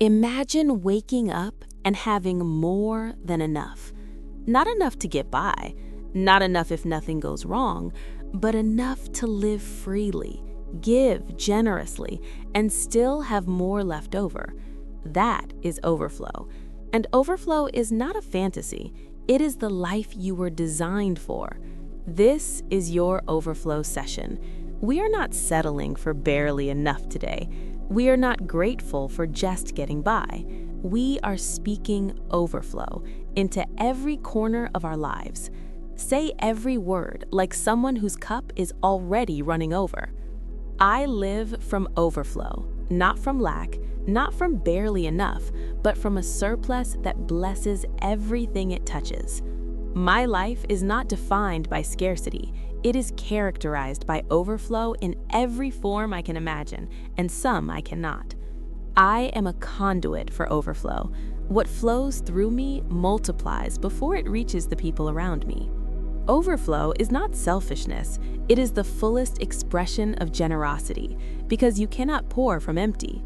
Imagine waking up and having more than enough. Not enough to get by, not enough if nothing goes wrong, but enough to live freely, give generously, and still have more left over. That is overflow. And overflow is not a fantasy. It is the life you were designed for. This is your overflow session. We are not settling for barely enough today. We are not grateful for just getting by. We are speaking overflow into every corner of our lives. Say every word like someone whose cup is already running over. I live from overflow, not from lack, not from barely enough, but from a surplus that blesses everything it touches. My life is not defined by scarcity. It is characterized by overflow in every form I can imagine, and some I cannot. I am a conduit for overflow. What flows through me multiplies before it reaches the people around me. Overflow is not selfishness. It is the fullest expression of generosity, because you cannot pour from empty.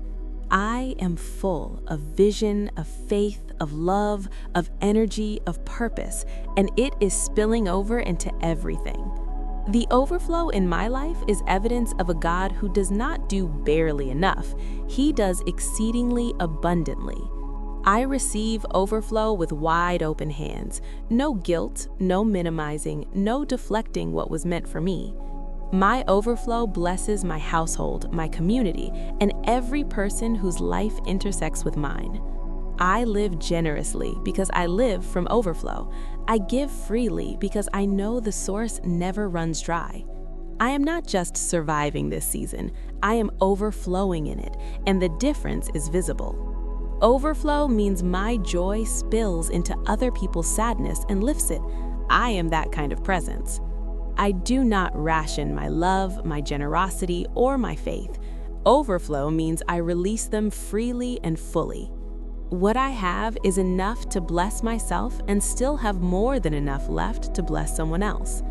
I am full of vision, of faith, of love, of energy, of purpose, and it is spilling over into everything. The overflow in my life is evidence of a God who does not do barely enough. He does exceedingly abundantly. I receive overflow with wide open hands. No guilt, no minimizing, no deflecting what was meant for me. My overflow blesses my household, my community, and every person whose life intersects with mine. I live generously because I live from overflow. I give freely because I know the source never runs dry. I am not just surviving this season, I am overflowing in it, and the difference is visible. Overflow means my joy spills into other people's sadness and lifts it. I am that kind of presence. I do not ration my love, my generosity, or my faith. Overflow means I release them freely and fully. What I have is enough to bless myself and still have more than enough left to bless someone else.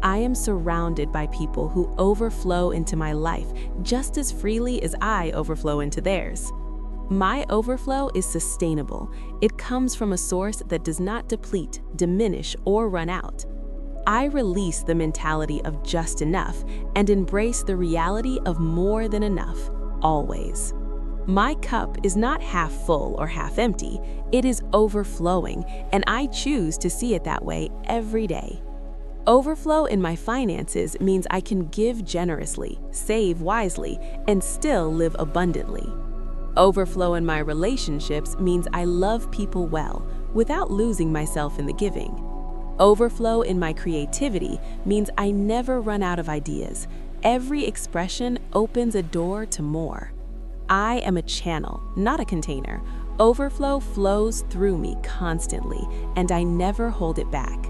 I am surrounded by people who overflow into my life just as freely as I overflow into theirs. My overflow is sustainable. It comes from a source that does not deplete, diminish, or run out. I release the mentality of just enough and embrace the reality of more than enough, always. My cup is not half full or half empty. It is overflowing, and I choose to see it that way every day. Overflow in my finances means I can give generously, save wisely, and still live abundantly. Overflow in my relationships means I love people well, without losing myself in the giving. Overflow in my creativity means I never run out of ideas. Every expression opens a door to more. I am a channel, not a container. Overflow flows through me constantly, and I never hold it back.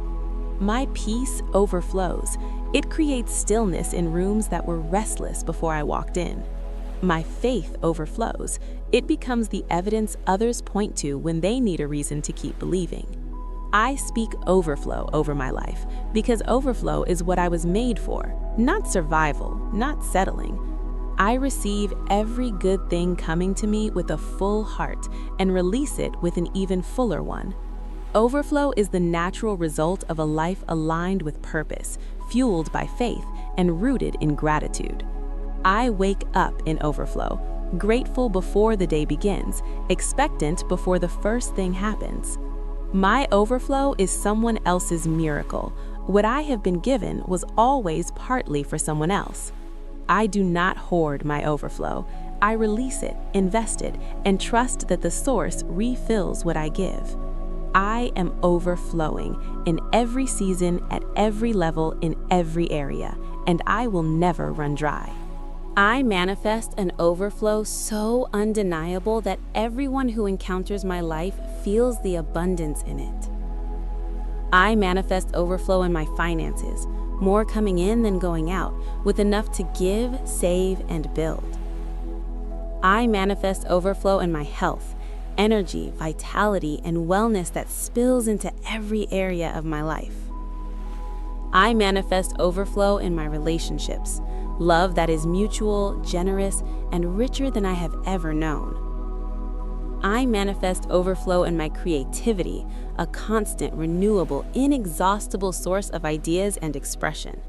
My peace overflows. It creates stillness in rooms that were restless before I walked in. My faith overflows. It becomes the evidence others point to when they need a reason to keep believing. I speak overflow over my life because overflow is what I was made for, not survival, not settling. I receive every good thing coming to me with a full heart and release it with an even fuller one. Overflow is the natural result of a life aligned with purpose, fueled by faith, and rooted in gratitude. I wake up in overflow, grateful before the day begins, expectant before the first thing happens. My overflow is someone else's miracle. What I have been given was always partly for someone else. I do not hoard my overflow. I release it, invest it, and trust that the source refills what I give. I am overflowing in every season, at every level, in every area, and I will never run dry. I manifest an overflow so undeniable that everyone who encounters my life feels the abundance in it. I manifest overflow in my finances, more coming in than going out, with enough to give, save, and build. I manifest overflow in my health, energy, vitality, and wellness that spills into every area of my life. I manifest overflow in my relationships, love that is mutual, generous, and richer than I have ever known. I manifest overflow in my creativity, a constant, renewable, inexhaustible source of ideas and expression.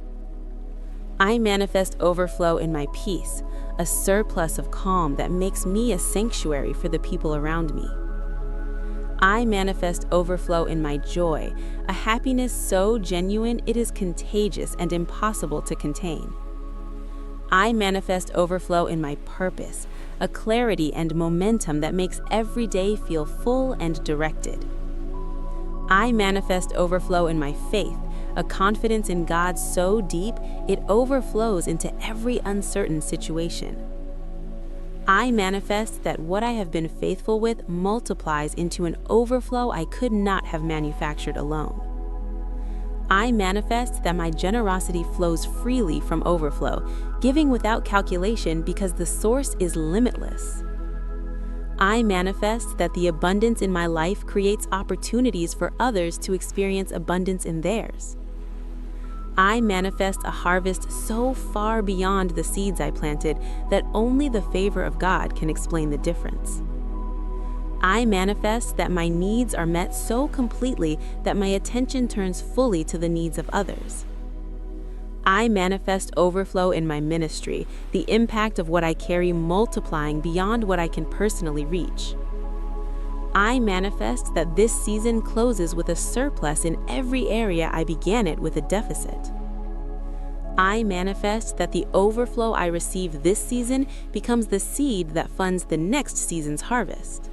I manifest overflow in my peace, a surplus of calm that makes me a sanctuary for the people around me. I manifest overflow in my joy, a happiness so genuine it is contagious and impossible to contain. I manifest overflow in my purpose, a clarity and momentum that makes every day feel full and directed. I manifest overflow in my faith, a confidence in God so deep it overflows into every uncertain situation. I manifest that what I have been faithful with multiplies into an overflow I could not have manufactured alone. I manifest that my generosity flows freely from overflow, giving without calculation because the source is limitless. I manifest that the abundance in my life creates opportunities for others to experience abundance in theirs. I manifest a harvest so far beyond the seeds I planted that only the favor of God can explain the difference. I manifest that my needs are met so completely that my attention turns fully to the needs of others. I manifest overflow in my ministry, the impact of what I carry multiplying beyond what I can personally reach. I manifest that this season closes with a surplus in every area I began it with a deficit. I manifest that the overflow I receive this season becomes the seed that funds the next season's harvest.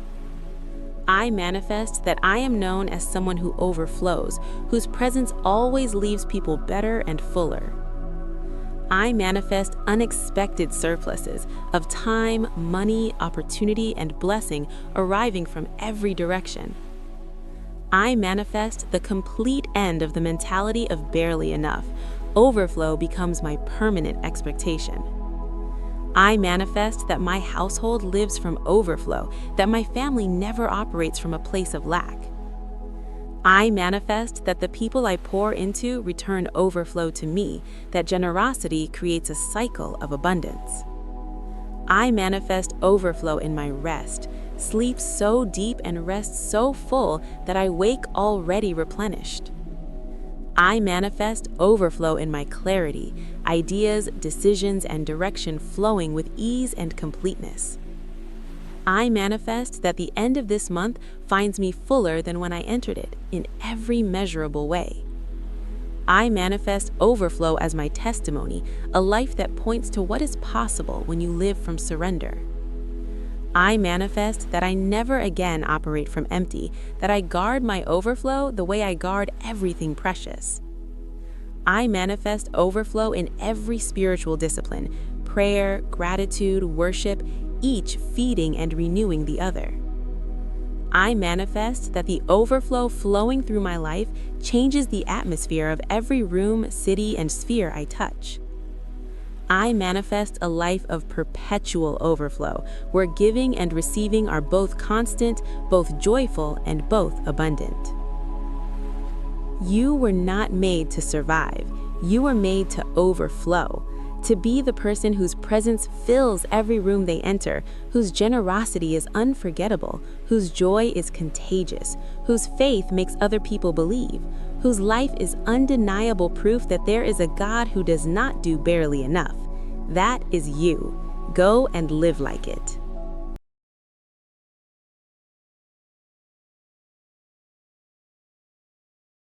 I manifest that I am known as someone who overflows, whose presence always leaves people better and fuller. I manifest unexpected surpluses of time, money, opportunity, and blessing arriving from every direction. I manifest the complete end of the mentality of barely enough. Overflow becomes my permanent expectation. I manifest that my household lives from overflow, that my family never operates from a place of lack. I manifest that the people I pour into return overflow to me, that generosity creates a cycle of abundance. I manifest overflow in my rest, sleep so deep and rest so full that I wake already replenished. I manifest overflow in my clarity, ideas, decisions, and direction flowing with ease and completeness. I manifest that the end of this month finds me fuller than when I entered it in every measurable way. I manifest overflow as my testimony, a life that points to what is possible when you live from surrender. I manifest that I never again operate from empty, that I guard my overflow the way I guard everything precious. I manifest overflow in every spiritual discipline, prayer, gratitude, worship, each feeding and renewing the other. I manifest that the overflow flowing through my life changes the atmosphere of every room, city, and sphere I touch. I manifest a life of perpetual overflow, where giving and receiving are both constant, both joyful, and both abundant. You were not made to survive. You were made to overflow, to be the person whose presence fills every room they enter, whose generosity is unforgettable, whose joy is contagious, whose faith makes other people believe, whose life is undeniable proof that there is a God who does not do barely enough. That is you. Go and live like it.